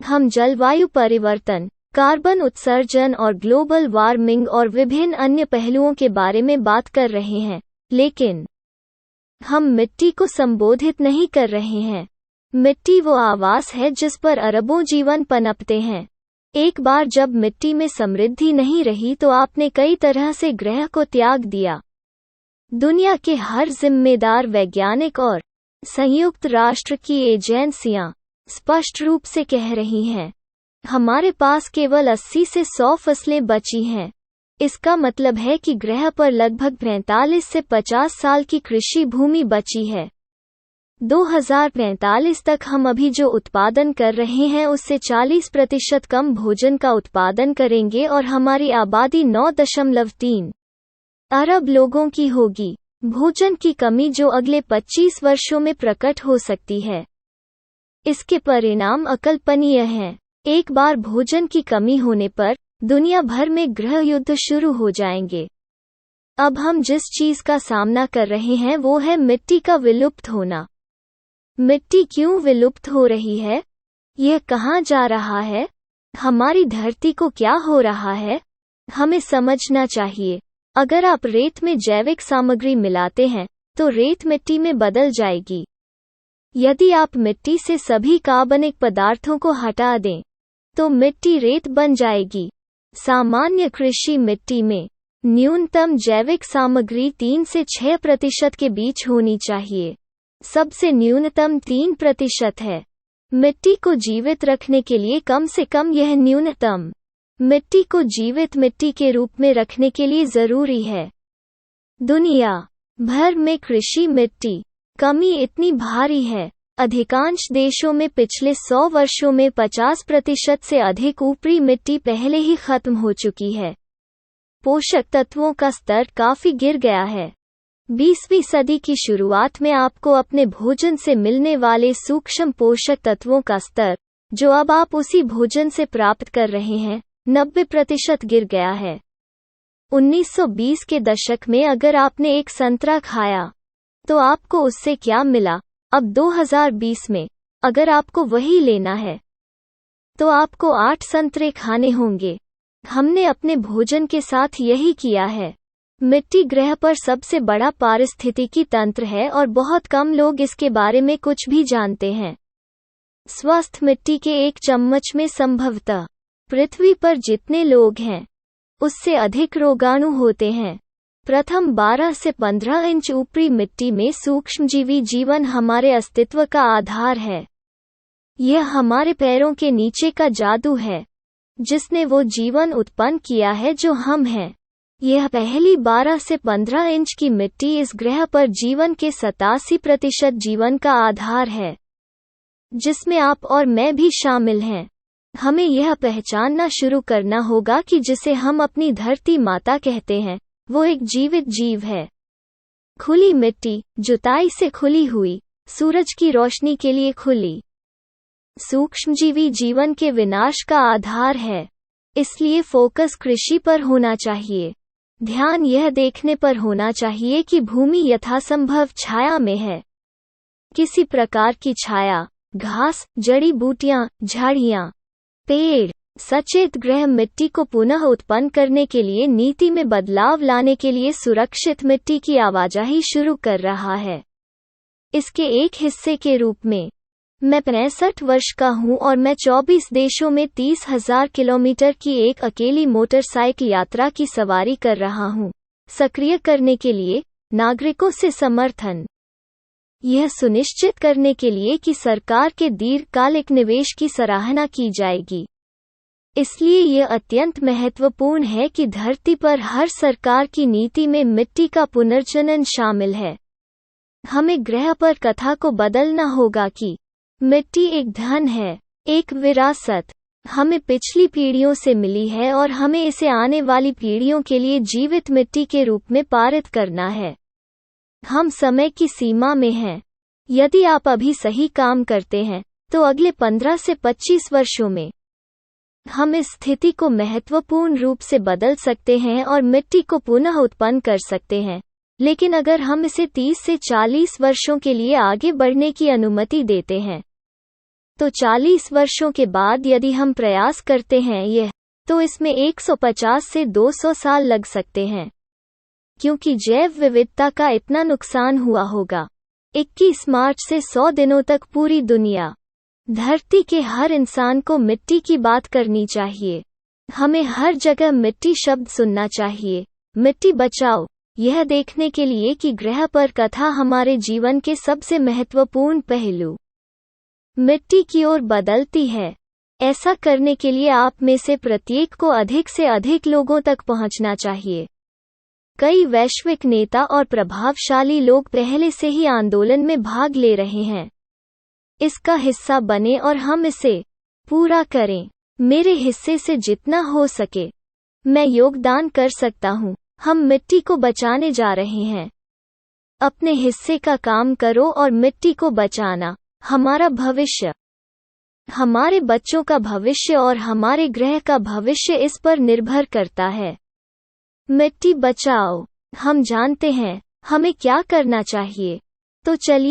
हम जलवायु परिवर्तन, कार्बन उत्सर्जन और ग्लोबल वार्मिंग और विभिन्न अन्य पहलुओं के बारे में बात कर रहे हैं, लेकिन हम मिट्टी को संबोधित नहीं कर रहे हैं। मिट्टी वो आवास है जिस पर अरबों जीवन पनपते हैं। एक बार जब मिट्टी में समृद्धि नहीं रही तो आपने कई तरह से ग्रह को त्याग दिया। दुनिया के हर जिम्मेदार वैज्ञानिक और संयुक्त राष्ट्र की एजेंसियां स्पष्ट रूप से कह रही हैं, हमारे पास केवल 80 से 100 फसलें बची हैं। इसका मतलब है कि ग्रह पर लगभग 45 से 50 साल की कृषि भूमि बची है। 2045 तक हम अभी जो उत्पादन कर रहे हैं उससे 40% कम भोजन का उत्पादन करेंगे और हमारी आबादी 9.3 अरब लोगों की होगी। भोजन की कमी जो अगले 25 वर्षों में प्रकट हो सकती है। इसके परिणाम अकल्पनीय हैं। एक बार भोजन की कमी होने पर दुनिया भर में गृह युद्ध शुरू हो जाएंगे। अब हम जिस चीज का सामना कर रहे हैं वो है मिट्टी का विलुप्त होना। मिट्टी क्यों विलुप्त हो रही है? यह कहाँ जा रहा है? हमारी धरती को क्या हो रहा है? हमें समझना चाहिए। अगर आप रेत में जैविक सामग्री मिलाते हैं तो रेत मिट्टी में बदल जाएगी। यदि आप मिट्टी से सभी कार्बनिक पदार्थों को हटा दें तो मिट्टी रेत बन जाएगी। सामान्य कृषि मिट्टी में न्यूनतम जैविक सामग्री 3 से 6% के बीच होनी चाहिए। सबसे न्यूनतम 3% है। मिट्टी को जीवित रखने के लिए कम से कम यह न्यूनतम मिट्टी को जीवित मिट्टी के रूप में रखने के लिए जरूरी है। दुनिया भर में कृषि मिट्टी कमी इतनी भारी है, अधिकांश देशों में पिछले 100 वर्षों में 50% से अधिक ऊपरी मिट्टी पहले ही खत्म हो चुकी है। पोषक तत्वों का स्तर काफी गिर गया है। 20वीं सदी की शुरुआत में आपको अपने भोजन से मिलने वाले सूक्ष्म पोषक तत्वों का स्तर, जो अब आप उसी भोजन से प्राप्त कर रहे हैं, 90% गिर गया है। 1920 के दशक में अगर आपने एक संतरा खाया तो आपको उससे क्या मिला? अब 2020 में अगर आपको वही लेना है तो आपको 8 संतरे खाने होंगे। हमने अपने भोजन के साथ यही किया है। मिट्टी ग्रह पर सबसे बड़ा पारिस्थितिकी तंत्र है और बहुत कम लोग इसके बारे में कुछ भी जानते हैं। स्वस्थ मिट्टी के एक चम्मच में संभवतः पृथ्वी पर जितने लोग हैं उससे अधिक रोगाणु होते हैं। प्रथम 12 से 15 इंच ऊपरी मिट्टी में सूक्ष्मजीवी जीवन हमारे अस्तित्व का आधार है। यह हमारे पैरों के नीचे का जादू है जिसने वो जीवन उत्पन्न किया है जो हम हैं। यह पहली 12 से 15 इंच की मिट्टी इस ग्रह पर जीवन के 87% जीवन का आधार है, जिसमें आप और मैं भी शामिल हैं। हमें यह पहचानना शुरू करना होगा कि जिसे हम अपनी धरती माता कहते हैं वो एक जीवित जीव है। खुली मिट्टी, जुताई से खुली हुई, सूरज की रोशनी के लिए खुली। सूक्ष्मजीवी जीवन के विनाश का आधार है। इसलिए फोकस कृषि पर होना चाहिए। ध्यान यह देखने पर होना चाहिए कि भूमि यथासंभव छाया में है। किसी प्रकार की छाया, घास, जड़ी बूटियां, झाड़ियां, पेड़। सचेत ग्रह मिट्टी को पुनः उत्पन्न करने के लिए नीति में बदलाव लाने के लिए सुरक्षित मिट्टी की आवाजाही शुरू कर रहा है। इसके एक हिस्से के रूप में मैं 65 वर्ष का हूं और मैं 24 देशों में 30,000 किलोमीटर की एक अकेली मोटरसाइकिल यात्रा की सवारी कर रहा हूं। सक्रिय करने के लिए नागरिकों से समर्थन, यह सुनिश्चित करने के लिए कि सरकार के दीर्घकालिक निवेश की सराहना की जाएगी। इसलिए यह अत्यंत महत्वपूर्ण है कि धरती पर हर सरकार की नीति में मिट्टी का पुनर्जनन शामिल है। हमें ग्रह पर कथा को बदलना होगा कि मिट्टी एक धन है, एक विरासत हमें पिछली पीढ़ियों से मिली है और हमें इसे आने वाली पीढ़ियों के लिए जीवित मिट्टी के रूप में पारित करना है। हम समय की सीमा में हैं। यदि आप अभी सही काम करते हैं तो अगले 15 से 25 वर्षों में हम इस स्थिति को महत्वपूर्ण रूप से बदल सकते हैं और मिट्टी को पुनः उत्पन्न कर सकते हैं। लेकिन अगर हम इसे 30 से 40 वर्षों के लिए आगे बढ़ने की अनुमति देते हैं तो 40 वर्षों के बाद यदि हम प्रयास करते हैं तो इसमें 150 से 200 साल लग सकते हैं, क्योंकि जैव विविधता का इतना नुकसान हुआ होगा। 21 मार्च से 100 दिनों तक पूरी दुनिया, धरती के हर इंसान को मिट्टी की बात करनी चाहिए। हमें हर जगह मिट्टी शब्द सुनना चाहिए। मिट्टी बचाओ, यह देखने के लिए कि ग्रह पर कथा हमारे जीवन के सबसे महत्वपूर्ण पहलू मिट्टी की ओर बदलती है। ऐसा करने के लिए आप में से प्रत्येक को अधिक से अधिक लोगों तक पहुंचना चाहिए। कई वैश्विक नेता और प्रभावशाली लोग पहले से ही आंदोलन में भाग ले रहे हैं। इसका हिस्सा बने और हम इसे पूरा करें। मेरे हिस्से से जितना हो सके मैं योगदान कर सकता हूँ। हम मिट्टी को बचाने जा रहे हैं। अपने हिस्से का काम करो और मिट्टी को बचाना हमारा भविष्य, हमारे बच्चों का भविष्य और हमारे ग्रह का भविष्य इस पर निर्भर करता है। मिट्टी बचाओ। हम जानते हैं हमें क्या करना चाहिए। तो चलिए